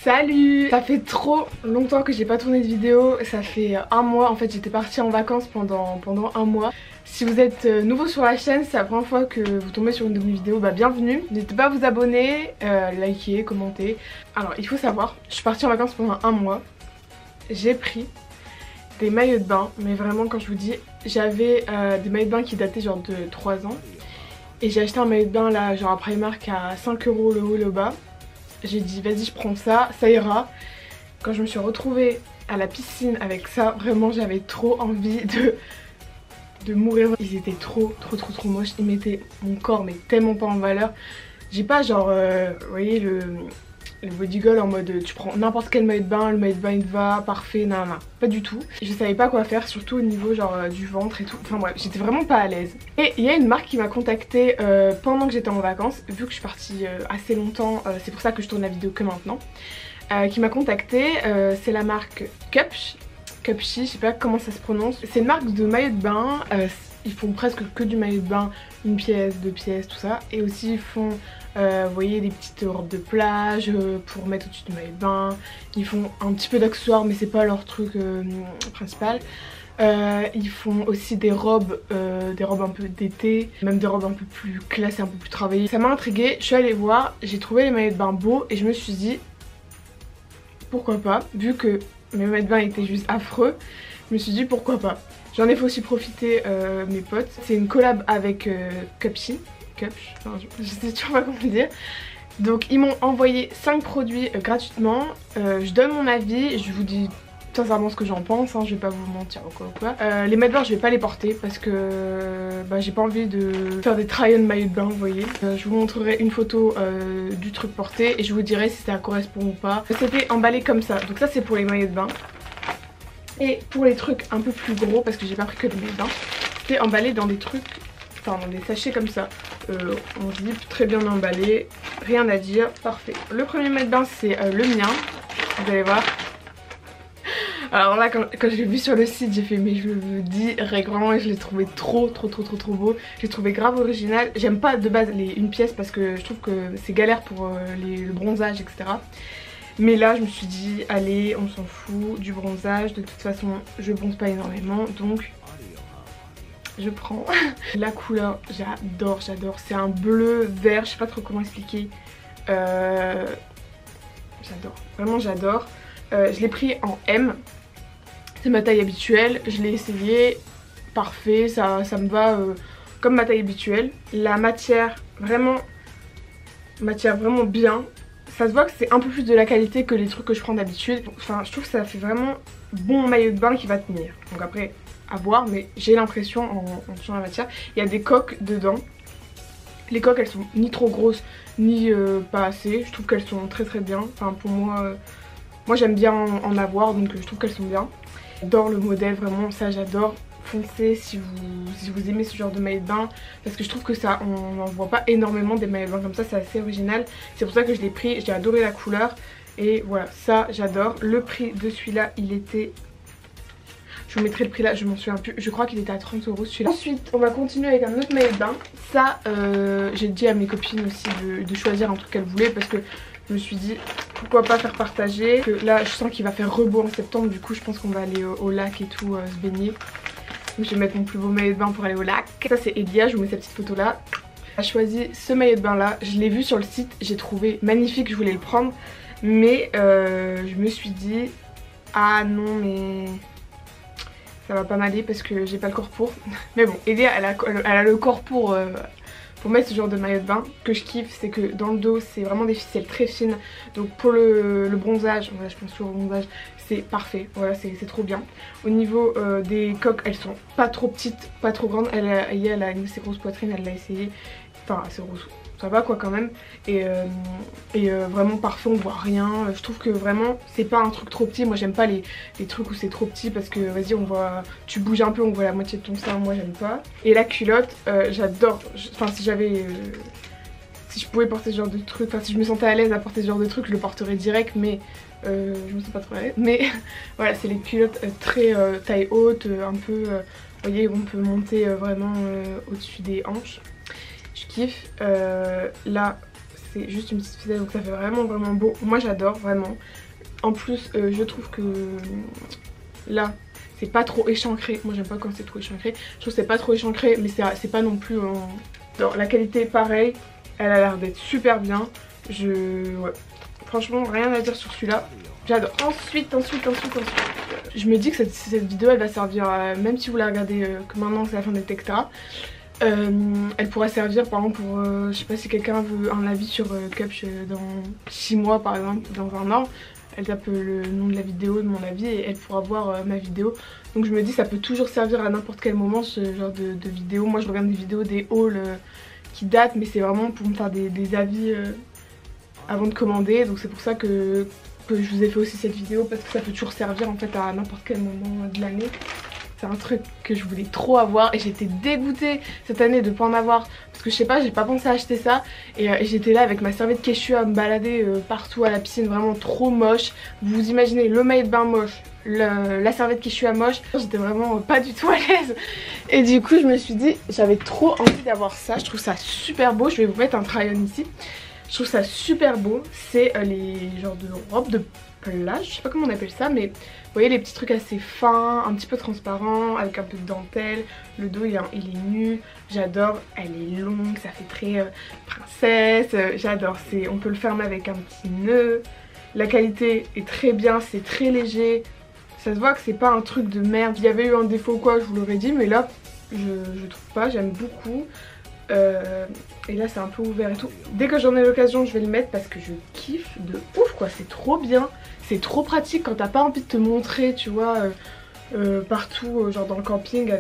Salut! Ça fait trop longtemps que j'ai pas tourné de vidéo, ça fait un mois, en fait j'étais partie en vacances pendant un mois. Si vous êtes nouveau sur la chaîne, c'est la première fois que vous tombez sur une de mes vidéos, bah bienvenue. N'hésitez pas à vous abonner, liker, commenter. Alors il faut savoir, je suis partie en vacances pendant un mois. J'ai pris des maillots de bain, mais vraiment quand je vous dis, j'avais des maillots de bain qui dataient genre de 3 ans. Et j'ai acheté un maillot de bain là, genre à Primark à 5 € le haut le bas. J'ai dit vas-y je prends ça, ça ira. Quand je me suis retrouvée à la piscine avec ça, vraiment j'avais trop envie de mourir. Ils étaient trop moches, ils mettaient mon corps mais tellement pas en valeur. J'ai pas genre, vous voyez le body goal en mode tu prends n'importe quel maillot de bain, le maillot de bain il te va, parfait, non, pas du tout. Je savais pas quoi faire, surtout au niveau genre du ventre et tout, enfin bref, j'étais vraiment pas à l'aise. Et il y a une marque qui m'a contactée pendant que j'étais en vacances, vu que je suis partie assez longtemps, c'est pour ça que je tourne la vidéo que maintenant, qui m'a contactée, c'est la marque Cupshe, je sais pas comment ça se prononce. C'est une marque de maillot de bain, ils font presque que du maillot de bain, une pièce, deux pièces, tout ça. Et aussi ils font, vous voyez, des petites robes de plage pour mettre au-dessus du maillot de bain. Ils font un petit peu d'accessoires mais c'est pas leur truc principal. Ils font aussi des robes un peu d'été, même des robes un peu plus classées, un peu plus travaillées. Ça m'a intriguée, je suis allée voir, j'ai trouvé les maillots de bain beaux et je me suis dit pourquoi pas, vu que mes maillots de bain étaient juste affreux, je me suis dit pourquoi pas. J'en ai fait aussi profiter mes potes. C'est une collab avec Cupshe, enfin, je sais toujours pas comment le dire. Donc ils m'ont envoyé 5 produits gratuitement. Je donne mon avis, je vous dis sincèrement ce que j'en pense, hein, je vais pas vous mentir ou quoi. Les maillots de bain je vais pas les porter parce que j'ai pas envie de faire des try-on maillots de bain, vous voyez. Je vous montrerai une photo du truc porté et je vous dirai si ça correspond ou pas. C'était emballé comme ça, donc ça c'est pour les maillots de bain. Et pour les trucs un peu plus gros, parce que j'ai pas pris que des maillots de bain, c'était emballé dans des trucs, enfin dans des sachets comme ça. On zip, très bien emballé, rien à dire, parfait. Le premier maillot de bain c'est le mien, vous allez voir. Alors là quand je l'ai vu sur le site j'ai fait mais je le dis vraiment et je l'ai trouvé trop beau. J'ai trouvé grave original. J'aime pas de base les une pièce parce que je trouve que c'est galère pour le bronzage etc. Mais là je me suis dit allez on s'en fout du bronzage, de toute façon je bronze pas énormément donc je prends. La couleur j'adore, c'est un bleu vert, je sais pas trop comment expliquer. J'adore, vraiment j'adore. Je l'ai pris en M. C'est ma taille habituelle, je l'ai essayé, parfait, ça me va comme ma taille habituelle. La matière vraiment bien. Ça se voit que c'est un peu plus de la qualité que les trucs que je prends d'habitude. Enfin, je trouve que ça fait vraiment bon maillot de bain qui va tenir. Donc après, à voir, mais j'ai l'impression en touchant la matière, il y a des coques dedans. Les coques, elles sont ni trop grosses, ni pas assez. Je trouve qu'elles sont très bien. Enfin, pour moi, moi j'aime bien en avoir, donc je trouve qu'elles sont bien. J'adore le modèle, vraiment ça j'adore. Foncez si vous aimez ce genre de maillot de bain parce que je trouve que ça on n'en voit pas énormément des maillots de bain comme ça, c'est assez original. C'est pour ça que je l'ai pris, j'ai adoré la couleur et voilà ça j'adore. Le prix de celui-là il était, je vous mettrai le prix là, je m'en souviens plus, je crois qu'il était à 30 € celui-là. Ensuite on va continuer avec un autre maillot de bain. Ça j'ai dit à mes copines aussi de choisir un truc qu'elles voulaient parce que je me suis dit pourquoi pas faire partager. Que là je sens qu'il va faire beau en septembre, du coup je pense qu'on va aller au lac et tout se baigner. Donc je vais mettre mon plus beau maillot de bain pour aller au lac. Ça c'est Elia, je vous mets cette petite photo là. Elle a choisi ce maillot de bain là, je l'ai vu sur le site, j'ai trouvé magnifique, je voulais le prendre. Mais je me suis dit ah non mais ça va pas m'aller parce que j'ai pas le corps pour. Mais bon, Elia elle a le corps pour mettre ce genre de maillot de bain. Que je kiffe c'est que dans le dos c'est vraiment des ficelles très fines. Donc pour le bronzage, voilà je pense toujours au bronzage, c'est parfait, voilà c'est trop bien. Au niveau des coques elles sont pas trop petites, pas trop grandes. Elle a une assez grosse poitrine, elle l'a essayé. Enfin assez grosse, ça va quoi quand même. Et vraiment parfait, on voit rien. Je trouve que vraiment c'est pas un truc trop petit. Moi j'aime pas les trucs où c'est trop petit parce que vas-y on voit, tu bouges un peu, on voit la moitié de ton sein, moi j'aime pas. Et la culotte j'adore, enfin si je pouvais porter ce genre de truc, enfin si je me sentais à l'aise à porter ce genre de truc je le porterais direct mais je me sens pas trop à l'aise. Mais voilà c'est les culottes très taille haute, un peu, vous voyez on peut monter vraiment au-dessus des hanches. Je kiffe. Là c'est juste une petite ficelle, donc ça fait vraiment beau. Moi j'adore vraiment. En plus je trouve que là c'est pas trop échancré. Moi j'aime pas quand c'est trop échancré. Je trouve que c'est pas trop échancré, mais c'est pas non plus dans la qualité pareil. Elle a l'air d'être super bien. Ouais. Franchement rien à dire sur celui-là. J'adore. Ensuite, je me dis que cette vidéo elle va servir même si vous la regardez que maintenant c'est la fin de Tecta. Elle pourra servir par exemple pour, je sais pas si quelqu'un veut un avis sur Cupsh dans 6 mois par exemple, dans un an. Elle tape le nom de la vidéo, de mon avis, et elle pourra voir ma vidéo. Donc je me dis ça peut toujours servir à n'importe quel moment ce genre de vidéo. Moi je regarde des vidéos, des hauls qui datent, mais c'est vraiment pour me faire des avis avant de commander. Donc c'est pour ça que je vous ai fait aussi cette vidéo, parce que ça peut toujours servir en fait à n'importe quel moment de l'année. C'est un truc que je voulais trop avoir et j'étais dégoûtée cette année de pas en avoir, parce que je sais pas, j'ai pas pensé à acheter ça et j'étais là avec ma serviette Keshu à me balader partout à la piscine, vraiment trop moche. Vous imaginez le maillot de bain moche, la serviette Keshu à moche, j'étais vraiment pas du tout à l'aise. Et du coup je me suis dit j'avais trop envie d'avoir ça, je trouve ça super beau. Je vais vous mettre un try-on ici. Je trouve ça super beau, c'est les genres de robes de plage, je sais pas comment on appelle ça, mais vous voyez les petits trucs assez fins, un petit peu transparents, avec un peu de dentelle. Le dos il est nu, j'adore, elle est longue, ça fait très princesse, j'adore. On peut le fermer avec un petit nœud, la qualité est très bien, c'est très léger, ça se voit que c'est pas un truc de merde. Il y avait eu un défaut ou quoi, je vous l'aurais dit, mais là je trouve pas, j'aime beaucoup. Et là c'est un peu ouvert et tout. Dès que j'en ai l'occasion je vais le mettre parce que je kiffe de ouf quoi, c'est trop bien. C'est trop pratique quand t'as pas envie de te montrer tu vois partout genre dans le camping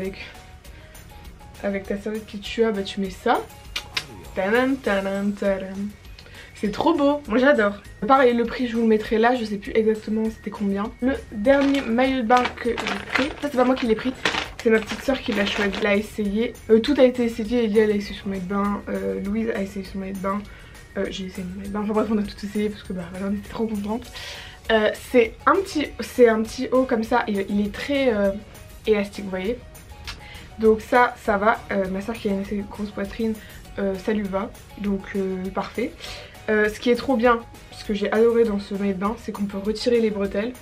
avec ta serviette que tu as, bah tu mets ça. Tadam, tadam, tadam. C'est trop beau, moi j'adore. Pareil le prix je vous le mettrai là, je sais plus exactement c'était combien. Le dernier maillot de bain que j'ai pris, ça c'est pas moi qui l'ai pris, c'est ma petite soeur qui l'a choisi, elle a essayé. Tout a été essayé, Elia elle a essayé son maillot de bain, Louise a essayé son maillot de bain, j'ai essayé mon maillot de bain, enfin bref on a tout essayé parce que bah voilà, on était trop contente. C'est un petit haut comme ça, il est très élastique vous voyez. Donc ça va, ma soeur qui a une assez grosse poitrine, ça lui va, donc parfait. Ce qui est trop bien, ce que j'ai adoré dans ce maillot de bain, c'est qu'on peut retirer les bretelles.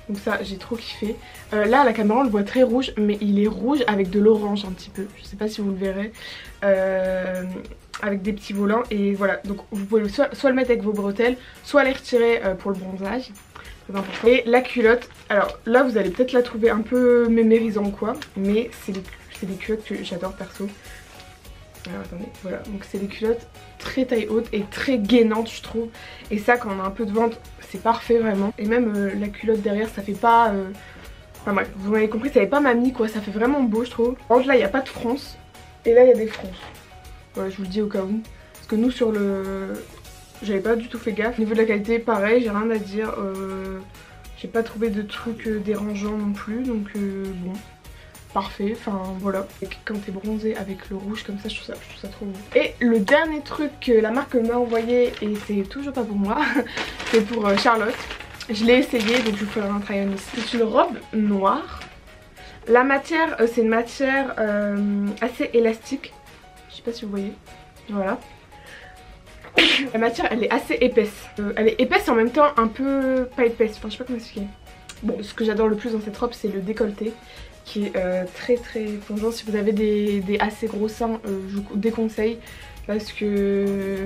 Donc ça j'ai trop kiffé. Là à la caméra on le voit très rouge, mais il est rouge avec de l'orange un petit peu. Je sais pas si vous le verrez. Avec des petits volants et voilà. Donc vous pouvez soit le mettre avec vos bretelles, soit les retirer pour le bronzage. Et la culotte, alors là vous allez peut-être la trouver un peu mémérisant quoi, mais c'est des culottes que j'adore perso. Alors attendez, voilà, donc c'est des culottes très taille haute et très gainantes je trouve. Et ça quand on a un peu de ventre c'est parfait vraiment. Et même la culotte derrière ça fait pas... Enfin bref, vous m'avez compris, ça fait pas mamie quoi, ça fait vraiment beau je trouve. Par contre là il n'y a pas de fronce et là il y a des fronces. Voilà, je vous le dis au cas où. Parce que nous sur le... J'avais pas du tout fait gaffe. Au niveau de la qualité pareil, j'ai rien à dire. J'ai pas trouvé de trucs dérangeants non plus, donc bon. Parfait, enfin voilà. Et quand t'es bronzé avec le rouge comme ça, je trouve ça trop beau. Et le dernier truc que la marque m'a envoyé, et c'est toujours pas pour moi, c'est pour Charlotte. Je l'ai essayé, donc je vous ferai un try-on ici. C'est une robe noire. La matière, c'est une matière assez élastique. Je sais pas si vous voyez. Voilà. La matière, elle est assez épaisse. Elle est épaisse et en même temps un peu pas épaisse. Enfin, je sais pas comment expliquer. Bon, ce que j'adore le plus dans cette robe, c'est le décolleté, qui est très plongeant. Si vous avez des assez gros seins, je vous déconseille parce que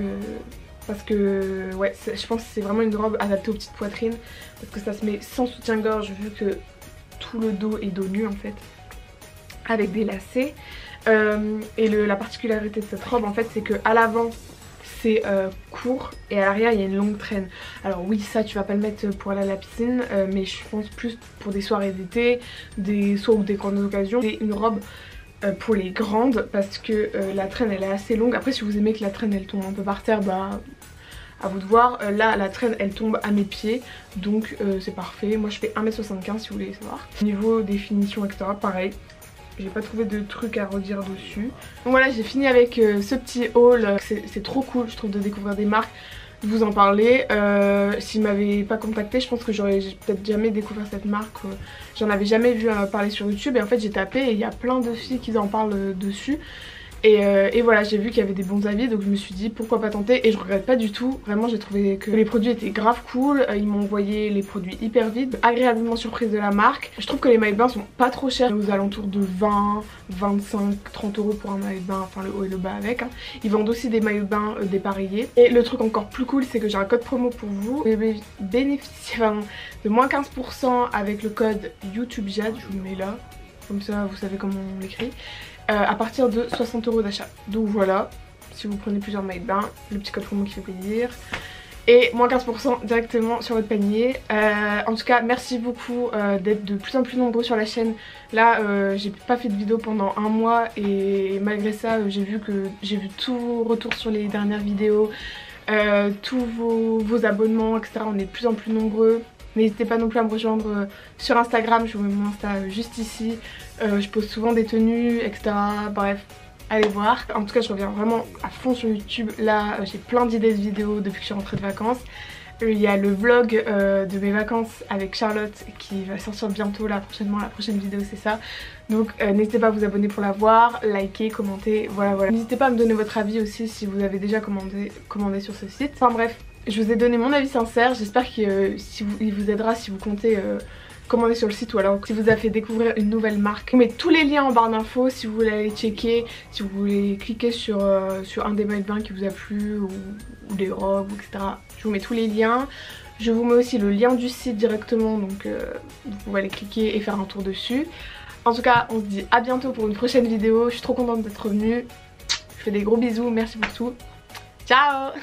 ouais, je pense que c'est vraiment une robe adaptée aux petites poitrines, parce que ça se met sans soutien-gorge vu que tout le dos est dos nu en fait, avec des lacets. Et la particularité de cette robe en fait, c'est que à l'avant c'est court et à l'arrière il y a une longue traîne. Alors oui, ça tu vas pas le mettre pour aller à la piscine, mais je pense plus pour des soirées d'été, soit ou des grandes occasions. C'est une robe pour les grandes parce que la traîne elle est assez longue. Après si vous aimez que la traîne elle tombe un peu par terre, bah à vous de voir. Là la traîne elle tombe à mes pieds, donc c'est parfait. Moi je fais 1m75 si vous voulez savoir. Niveau définition etc, pareil. J'ai pas trouvé de trucs à redire dessus. Donc voilà, j'ai fini avec ce petit haul. C'est trop cool je trouve de découvrir des marques, de vous en parler. S'ils m'avaient pas contacté, je pense que j'aurais peut-être jamais découvert cette marque. J'en avais jamais vu parler sur YouTube et en fait j'ai tapé et il y a plein de filles qui en parlent dessus. Et voilà, j'ai vu qu'il y avait des bons avis, donc je me suis dit pourquoi pas tenter, et je regrette pas du tout. Vraiment, j'ai trouvé que les produits étaient grave cool. Ils m'ont envoyé les produits hyper vite, agréablement surprise de la marque. Je trouve que les maillots de bain sont pas trop chers, aux alentours de 20, 25, 30 euros pour un maillot de bain, enfin le haut et le bas avec. Ils vendent aussi des maillots de bain dépareillés. Et le truc encore plus cool, c'est que j'ai un code promo pour vous. Vous pouvez bénéficier de moins 15% avec le code YouTubeJade, je vous le mets là, comme ça vous savez comment on l'écrit. À partir de 60 euros d'achat. Donc voilà, si vous prenez plusieurs maillots de bain, le petit code promo qui fait plaisir. Et moins 15% directement sur votre panier. En tout cas, merci beaucoup d'être de plus en plus nombreux sur la chaîne. Là, j'ai pas fait de vidéo pendant un mois et malgré ça, j'ai vu tout vos retours sur les dernières vidéos, tous vos abonnements, etc. On est de plus en plus nombreux. N'hésitez pas non plus à me rejoindre sur Instagram, je vous mets mon Insta juste ici. Je pose souvent des tenues, etc. Bref, allez voir. En tout cas, je reviens vraiment à fond sur YouTube. Là, j'ai plein d'idées de vidéos depuis que je suis rentrée de vacances. Il y a le vlog de mes vacances avec Charlotte qui va sortir bientôt là prochainement. La prochaine vidéo, c'est ça. Donc n'hésitez pas à vous abonner pour la voir, liker, commenter, voilà. N'hésitez pas à me donner votre avis aussi si vous avez déjà commandé sur ce site. Enfin bref. Je vous ai donné mon avis sincère, j'espère qu'il vous aidera si vous comptez commander sur le site ou alors si vous a fait découvrir une nouvelle marque. Je vous mets tous les liens en barre d'infos si vous voulez aller checker, si vous voulez cliquer sur un des maillots de bain qui vous a plu ou des robes, etc. Je vous mets tous les liens. Je vous mets aussi le lien du site directement, donc vous pouvez aller cliquer et faire un tour dessus. En tout cas, on se dit à bientôt pour une prochaine vidéo. Je suis trop contente d'être revenue. Je fais des gros bisous, merci pour tout. Ciao!